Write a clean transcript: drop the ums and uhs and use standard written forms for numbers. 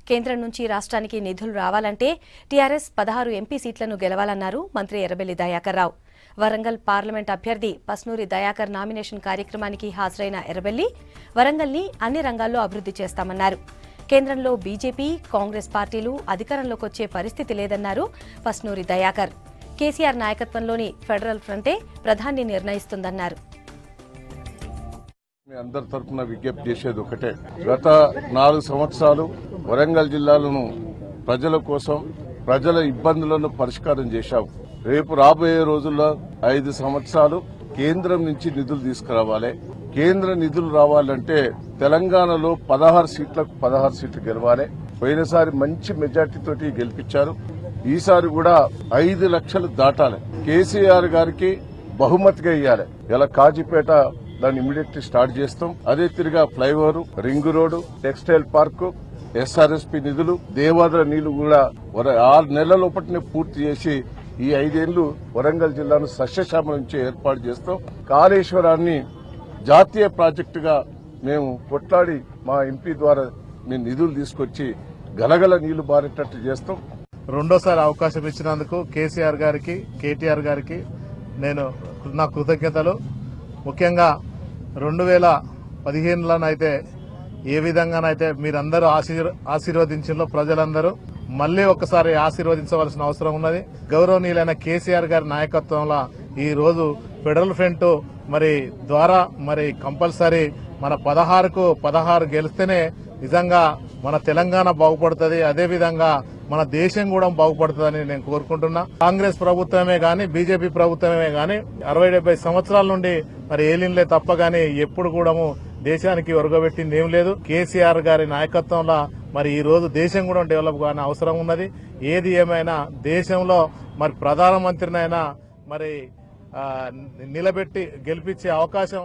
కేంద్రం నుంచి రాష్ట్రానికి నిధులు రావాలంటే టీఆర్ఎస్ 16 ఎంపీ సీట్లను గెలవాలన్నారు మంత్రి ఎర్రబెల్లి దయాకర్ రావు. వరంగల్ పార్లమెంట్ అభ్యర్థి పస్నూరి దయాకర్ నామినేషన్ కార్యక్రమానికి హాజరైన ఎర్రబెల్లి వరంగల్ని అన్ని రంగాల్లో అభివృద్ధి చేస్తామన్నారు. కేంద్రంలో బీజేపీ, కాంగ్రెస్ పార్టీలు అధికారంలోకి వచ్చే పరిస్థితి లేదన్నారు పస్నూరి దయాకర్. కేసీఆర్ నాయకత్వంలోని ఫెడరల్ ఫ్రంటే ప్రధాని నిర్ణయిస్తుందన్నారు. మీ అందరి తరఫున విజ్ఞప్తి చేసేది ఒకటే, గత 4 సంవత్సరాలు వరంగల్ జిల్లాలను ప్రజల కోసం, ప్రజల ఇబ్బందులను పరిష్కారం చేశాం. రేపు రాబోయే రోజుల్లో 5 సంవత్సరాలు కేంద్రం నుంచి నిధులు తీసుకురావాలి. కేంద్ర నిధులు రావాలంటే తెలంగాణలో 16 సీట్లకు 16 సీట్లు గెలవాలి. పోయినసారి మంచి మెజార్టీతోటి గెలిపించారు. ఈసారి కూడా 5 లక్షలు దాటాలి. కేసీఆర్ గారికి బహుమతిగా ఇవ్వాలి. ఇలా కాజీపేట దాన్ని ఇమీడియట్లీ స్టార్ట్ చేస్తాం. అదే తిరిగా flyover, ring road, textile park, SRSP నిధులు, దేవాదాయ నీళ్లు కూడా 6 నెలల లోపటినే పూర్తి చేసి ఈ 5 ఏళ్లు వరంగల్ జిల్లాను సస్యశ్యామల నుంచి ఏర్పాటు చేస్తాం. కాళేశ్వరాన్ని జాతీయ ప్రాజెక్టుగా మేము కొట్లాడి మా ఎంపీ ద్వారా మేము నిధులు తీసుకొచ్చి గలగల నీళ్లు బారేటట్టు చేస్తాం. రెండోసారి అవకాశం ఇచ్చినందుకు కేసీఆర్ గారికి, కేటీఆర్ గారికి నేను నా కృతజ్ఞతలు. ముఖ్యంగా 2015లోనైతే ఏ విధంగానైతే మీరందరూ ఆశీర్వదించిన ప్రజలందరూ మళ్లీ ఒకసారి ఆశీర్వదించవలసిన అవసరం ఉన్నది. గౌరవనీయులైన కేసీఆర్ గారి నాయకత్వంలో ఈ రోజు ఫెడరల్ ఫ్రంట్ ద్వారా కంపల్సరీ మన 16కు 16 గెలిస్తేనే నిజంగా మన తెలంగాణ బాగుపడుతుంది. అదేవిధంగా మన దేశం కూడా బాగుపడుతుందని నేను కోరుకుంటున్నా. కాంగ్రెస్ ప్రభుత్వమే గాని, బీజేపీ ప్రభుత్వమే గాని 60-70 సంవత్సరాల నుండి ఏలిన్లే తప్ప గాని ఎప్పుడు కూడా దేశానికి ఒరగబెట్టింది ఏం లేదు. కేసీఆర్ గారి నాయకత్వంలో ఈ రోజు దేశం కూడా డెవలప్ కాని అవసరం ఉన్నది. ఏది ఏమైనా దేశంలో ప్రధానమంత్రినైనా నిలబెట్టి గెలిపించే అవకాశం